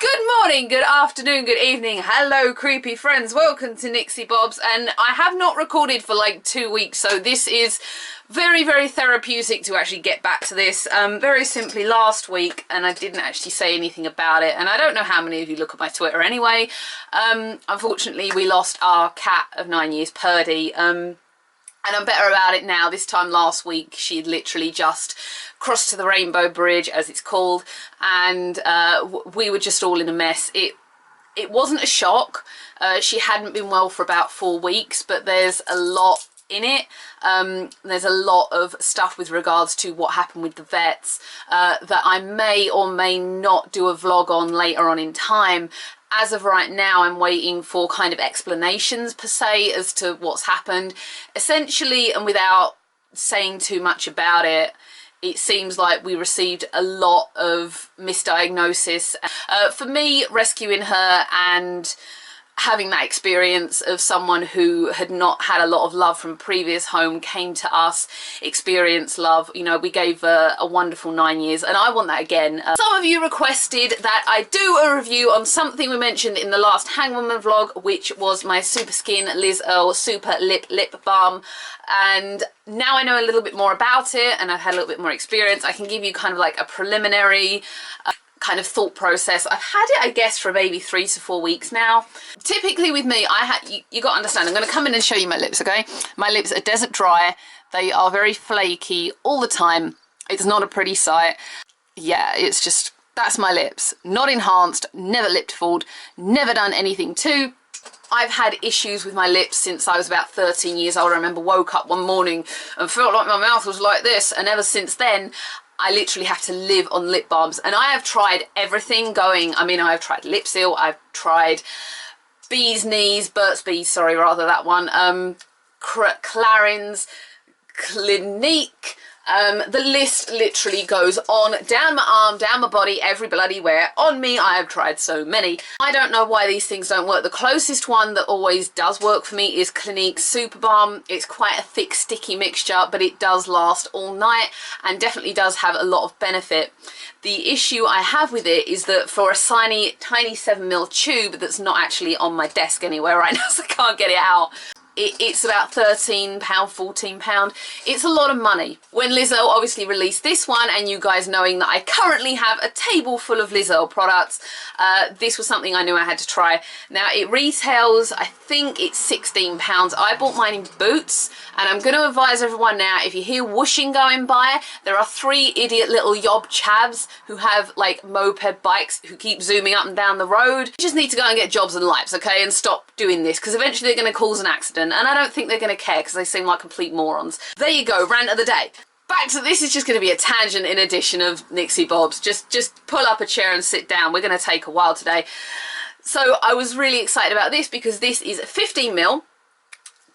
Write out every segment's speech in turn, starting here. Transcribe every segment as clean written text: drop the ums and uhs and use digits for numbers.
Good morning, good afternoon, good evening, hello creepy friends, welcome to Nixy Bobs, and I have not recorded for like 2 weeks, so this is very, very therapeutic to actually get back to this. Very simply, last week, and I didn't actually say anything about it, and I don't know how many of you look at my Twitter anyway, unfortunately we lost our cat of 9 years, Purdy, and I'm better about it now. This time last week, she had literally just crossed to the Rainbow Bridge, as it's called, and we were just all in a mess. It wasn't a shock. She hadn't been well for about 4 weeks, but there's a lot in it. There's a lot of stuff with regards to what happened with the vets that I may or may not do a vlog on later on in time. As of right now, I'm waiting for kind of explanations per se as to what's happened. Essentially, and without saying too much about it, it seems like we received a lot of misdiagnosis. For me, rescuing her and having that experience of someone who had not had a lot of love from a previous home came to us, experienced love, you know, we gave her a wonderful 9 years, and I want that again. Some of you requested that I do a review on something we mentioned in the last Hangwoman vlog, which was my Superskin Earle SuperLip lip balm, and now I know a little bit more about it and I've had a little bit more experience. I can give you kind of like a preliminary kind of thought process. I've had it, I guess, for maybe 3 to 4 weeks now. Typically with me, you got to understand, I'm going to come in and show you my lips, okay? My lips are desert dry. They are very flaky all the time. It's not a pretty sight. Yeah, it's just, that's my lips. Not enhanced, never lip filled, never done anything to. I've had issues with my lips since I was about 13 years old. I remember woke up one morning and felt like my mouth was like this, and ever since then I literally have to live on lip balms, and I have tried everything going. I mean, I've tried Lipsil, I've tried Burt's Bees, sorry, rather that one, Clarins, Clinique. The list literally goes on, down my arm, down my body, every bloody where. On me, I have tried so many. I don't know why these things don't work. The closest one that always does work for me is Clinique Super Balm. It's quite a thick, sticky mixture, but it does last all night and definitely does have a lot of benefit. The issue I have with it is that for a tiny 7ml tube that's not actually on my desk anywhere right now, so I can't get it out, it's about £13, £14. It's a lot of money. When Liz Earle obviously released this one, and you guys knowing that I currently have a table full of Liz Earle products, this was something I knew I had to try. Now it retails, I think it's £16. I bought mine in Boots, and I'm going to advise everyone now, if you hear whooshing going by, there are 3 idiot little yob chavs who have like moped bikes who keep zooming up and down the road. You just need to go and get jobs and lives, okay, and stop doing this, because eventually they're going to cause an accident. And I don't think they're going to care because they seem like complete morons. There you go, rant of the day. Back to this is just going to be a tangent in edition of Nixy Bobs. Just pull up a chair and sit down. We're going to take a while today. So I was really excited about this because this is 15ml,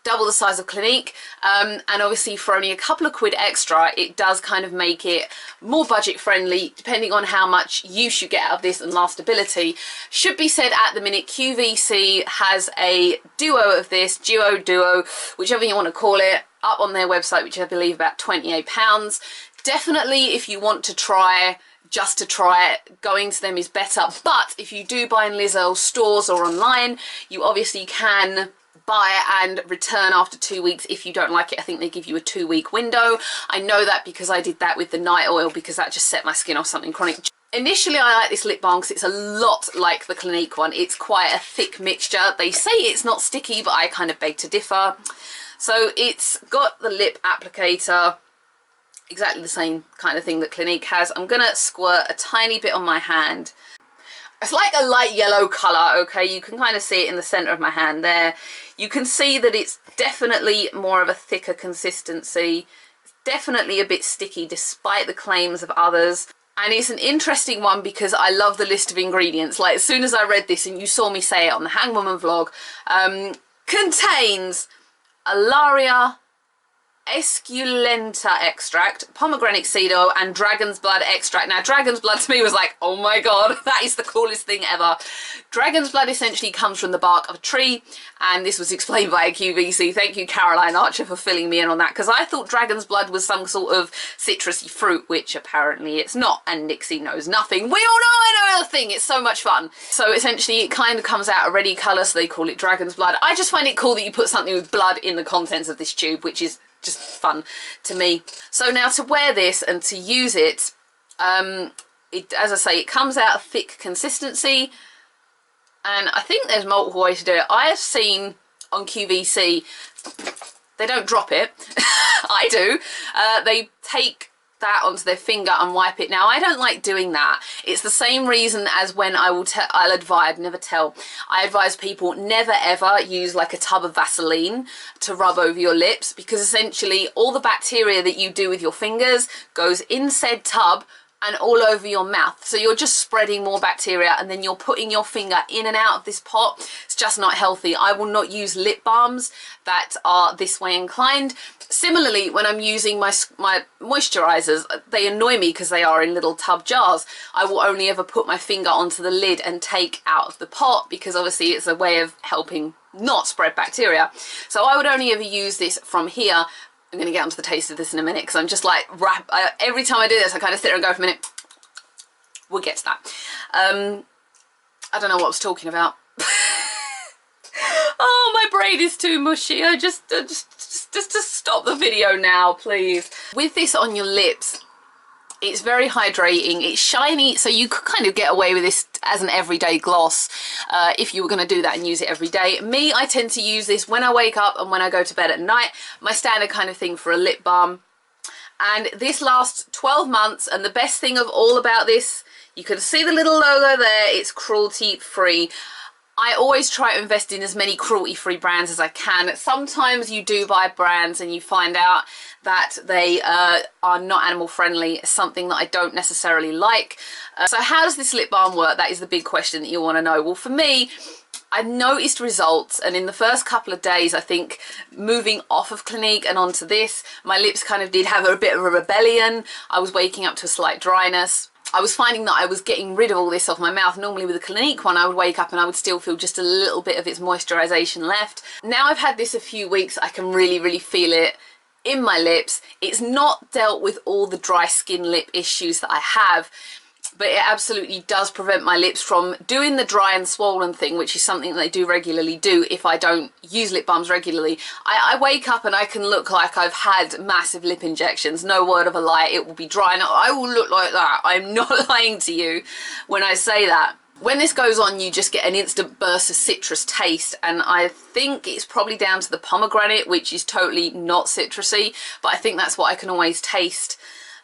double the size of Clinique, and obviously for only a couple of quid extra, it does kind of make it more budget friendly depending on how much use you get out of this and lastability. Should be said at the minute, QVC has a duo of this, duo, whichever you want to call it, up on their website, which I believe about £28. Definitely, if you want to try, just to try it, going to them is better. But if you do buy in Liz Earle stores or online, you obviously can buy and return after 2 weeks if you don't like it. I think they give you a 2-week window. I know that because I did that with the night oil, because that just set my skin off something chronic. Initially I like this lip balm because it's a lot like the Clinique one. It's quite a thick mixture. They say it's not sticky, but I kind of beg to differ. So it's got the lip applicator, exactly the same kind of thing that Clinique has. I'm gonna squirt a tiny bit on my hand. It's like a light yellow colour, okay? You can kind of see it in the centre of my hand there. You can see that it's definitely more of a thicker consistency. It's definitely a bit sticky despite the claims of others. And it's an interesting one because I love the list of ingredients. Like, as soon as I read this, and you saw me say it on the Hangwoman vlog, contains Alaria, Esculenta extract, pomegranate seed oil, and dragon's blood extract. Now, dragon's blood to me was like, oh my god, that is the coolest thing ever. Dragon's blood essentially comes from the bark of a tree, and this was explained by a QVC. Thank you, Caroline Archer, for filling me in on that, because I thought dragon's blood was some sort of citrusy fruit, which apparently it's not, and Nixy knows nothing. We all know I know nothing. It's so much fun. So essentially it kind of comes out a reddy colour, so they call it dragon's blood. I just find it cool that you put something with blood in the contents of this tube, which is just fun to me. So now to wear this and to use it, as I say, it comes out a thick consistency, and I think there's multiple ways to do it. I have seen on QVC, they don't drop it. I do. They take that onto their finger and wipe it. Now, I don't like doing that. It's the same reason as when I advise people never ever use like a tub of Vaseline to rub over your lips, because essentially all the bacteria that you do with your fingers goes in said tub and all over your mouth. So you're just spreading more bacteria, and then you're putting your finger in and out of this pot. It's just not healthy. I will not use lip balms that are this way inclined. Similarly, when I'm using my moisturizers, they annoy me because they are in little tub jars. I will only ever put my finger onto the lid and take out of the pot, because obviously it's a way of helping not spread bacteria. So I would only ever use this from here. I'm going to get onto the taste of this in a minute, because I'm just like, every time I do this, I kind of sit there and go for a minute. We'll get to that. I don't know what I was talking about. Oh, my brain is too mushy. Just stop the video now, please. With this on your lips, it's very hydrating, it's shiny, so you could kind of get away with this as an everyday gloss if you were going to do that and use it every day. Me, I tend to use this when I wake up and when I go to bed at night, my standard kind of thing for a lip balm. And this lasts 12 months, and the best thing of all about this, you can see the little logo there, it's cruelty free. I always try to invest in as many cruelty-free brands as I can. Sometimes you do buy brands and you find out that they are not animal friendly, something that I don't necessarily like. So how does this lip balm work? That is the big question that you want to know. Well, for me, I noticed results, and in the first couple of days, I think, moving off of Clinique and onto this, my lips kind of did have a bit of a rebellion. I was waking up to a slight dryness. I was finding that I was getting rid of all this off my mouth. Normally with a Clinique one, I would wake up and I would still feel just a little bit of its moisturization left. Now I've had this a few weeks, I can really feel it in my lips. It's not dealt with all the dry skin lip issues that I have, but it absolutely does prevent my lips from doing the dry and swollen thing, which is something that I do regularly do if I don't use lip balms regularly. I wake up and I can look like I've had massive lip injections. No word of a lie, it will be dry and I will look like that. I'm not lying to you when I say that. When this goes on, you just get an instant burst of citrus taste, and I think it's probably down to the pomegranate, which is totally not citrusy, but I think that's what I can always taste.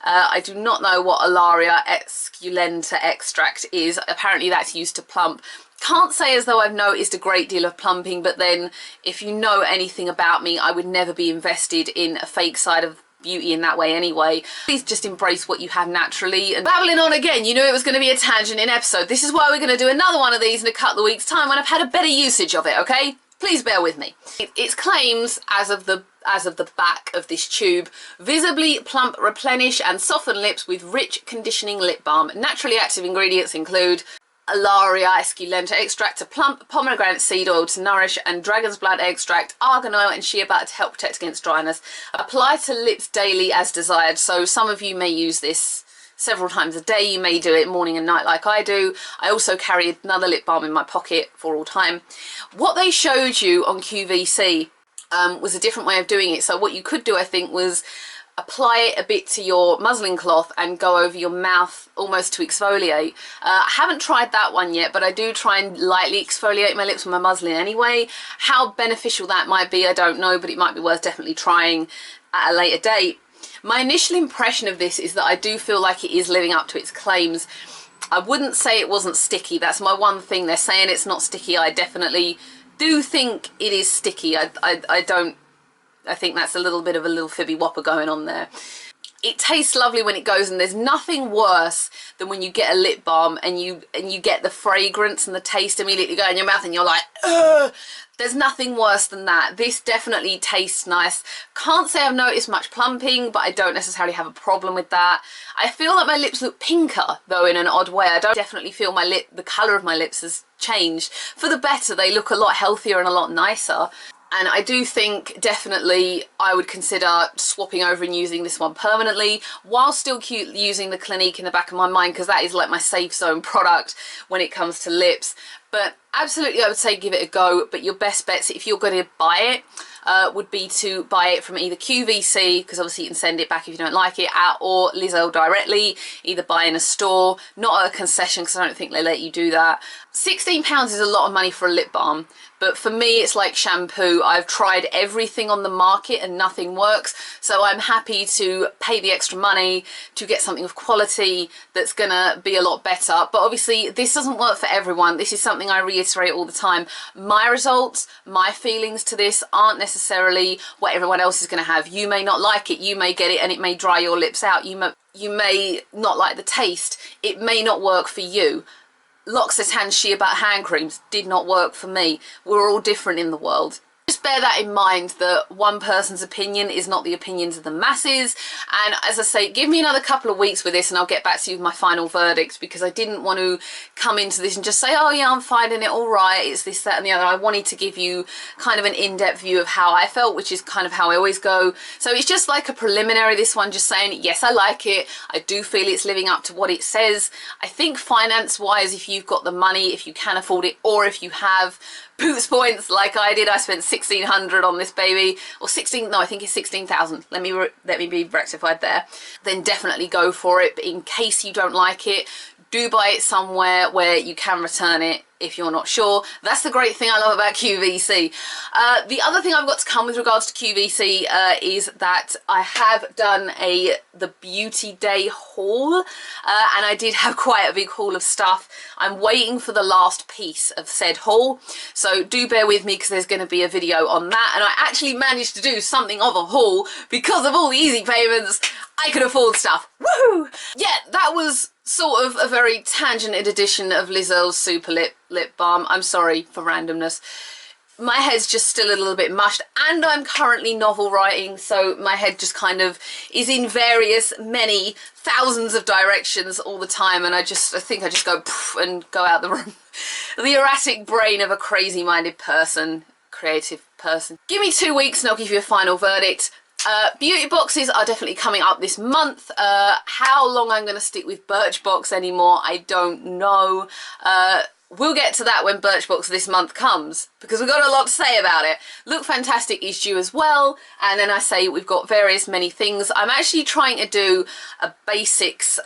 I do not know what Alaria Esculenta extract is. Apparently that's used to plump. Can't say as though I've noticed a great deal of plumping, but then if you know anything about me, I would never be invested in a fake side of beauty in that way anyway. Please just embrace what you have naturally. And babbling on again, you knew it was going to be a tangent in episode. This is why we're going to do another one of these in a couple of weeks' time when I've had a better usage of it, okay? Please bear with me. It claims, as of the back of this tube, visibly plump, replenish and soften lips with rich conditioning lip balm. Naturally active ingredients include Alaria Esculenta extract to plump, pomegranate seed oil to nourish, and dragon's blood extract, argan oil and shea butter to help protect against dryness. Apply to lips daily as desired. So some of you may use this several times a day. You may do it morning and night like I do. I also carry another lip balm in my pocket for all time. What they showed you on QVC was a different way of doing it. So what you could do, I think, was apply it a bit to your muslin cloth and go over your mouth almost to exfoliate. I haven't tried that one yet, but I do try and lightly exfoliate my lips with my muslin anyway. How beneficial that might be, I don't know, but it might be worth definitely trying at a later date. My initial impression of this is that I do feel like it is living up to its claims. I wouldn't say it wasn't sticky. That's my one thing. They're saying it's not sticky. I definitely do think it is sticky. I think that's a little bit of a little fibby whopper going on there. It tastes lovely when it goes, and there's nothing worse than when you get a lip balm and you get the fragrance and the taste immediately go in your mouth and you're like, ugh. There's nothing worse than that. This definitely tastes nice. Can't say I've noticed much plumping, but I don't necessarily have a problem with that. I feel like my lips look pinker, though, in an odd way. I don't definitely feel the colour of my lips has changed. For the better, they look a lot healthier and a lot nicer. And I do think definitely I would consider swapping over and using this one permanently, while still using the Clinique in the back of my mind, because that is like my safe zone product when it comes to lips. But absolutely, I would say give it a go. But your best bets, if you're going to buy it, would be to buy it from either QVC, because obviously you can send it back if you don't like it, or Liz Earle directly, either buy in a store, not at a concession, because I don't think they let you do that. £16 is a lot of money for a lip balm, but for me it's like shampoo. I've tried everything on the market and nothing works, so I'm happy to pay the extra money to get something of quality that's gonna be a lot better. But obviously this doesn't work for everyone. This is something I reiterate all the time. My results, my feelings to this aren't necessarily what everyone else is going to have. You may not like it, you may get it and it may dry your lips out, you may not like the taste, it may not work for you. L'Occitane Shea Butter hand creams did not work for me. We're all different in the world. Just bear that in mind, that one person's opinion is not the opinions of the masses. And as I say, give me another couple of weeks with this and I'll get back to you with my final verdict, because I didn't want to come into this and just say, oh yeah, I'm finding it all right, it's this, that and the other. I wanted to give you kind of an in-depth view of how I felt, which is kind of how I always go. So it's just like a preliminary, this one, just saying, yes, I like it. I do feel it's living up to what it says. I think finance-wise, if you've got the money, if you can afford it, or if you have Boots points like I did, I spent 1,600 on this baby, or 16, no, I think it's 16,000. Let me be rectified there. Then definitely go for it. But in case you don't like it, do buy it somewhere where you can return it if you're not sure. That's the great thing I love about QVC. The other thing I've got to come with regards to QVC is that I have done the Beauty Day haul, and I did have quite a big haul of stuff. I'm waiting for the last piece of said haul, so do bear with me because there's going to be a video on that. And I actually managed to do something of a haul because of all the easy payments. I could afford stuff. Woohoo! Yeah, that was sort of a very tangented edition of Liz Earle's SuperLip lip balm. I'm sorry for randomness. My head's just still a little bit mushed, and I'm currently novel writing, so my head just kind of is in many thousands of directions all the time, and I think I just go poof and go out the room. The erratic brain of a crazy-minded person, creative person. Give me 2 weeks and I'll give you a final verdict. Beauty boxes are definitely coming up this month. How long I'm going to stick with Birchbox anymore, I don't know. We'll get to that when Birchbox this month comes, because we've got a lot to say about it. Look Fantastic is due as well, and then I say we've got many things. I'm actually trying to do a basics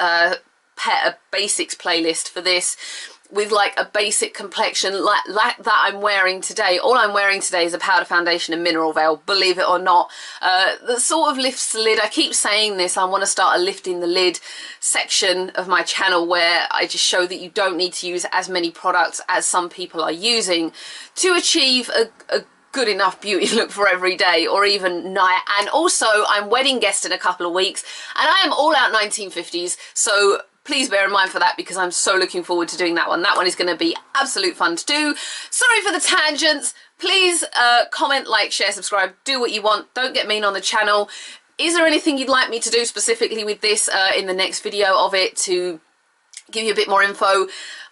playlist for this, with like a basic complexion like that I'm wearing today. All I'm wearing today is a powder foundation and mineral veil, believe it or not. That sort of lifts the lid. I keep saying this, I want to start a lifting the lid section of my channel where I just show that you don't need to use as many products as some people are using to achieve a good enough beauty look for every day, or even night. And also I'm wedding guest in a couple of weeks, and I am all out 1950s, so please bear in mind for that, because I'm so looking forward to doing that one. That one is going to be absolute fun to do. Sorry for the tangents. Please comment, like, share, subscribe, do what you want. Don't get mean on the channel. Is there anything you'd like me to do specifically with this in the next video of it to give you a bit more info?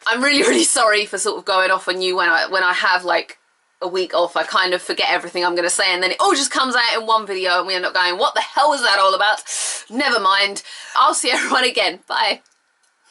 I'm really sorry for sort of going off on you when I have like a week off. I kind of forget everything I'm going to say, and then it all just comes out in one video and we end up going, what the hell was that all about? Never mind. I'll see everyone again. Bye.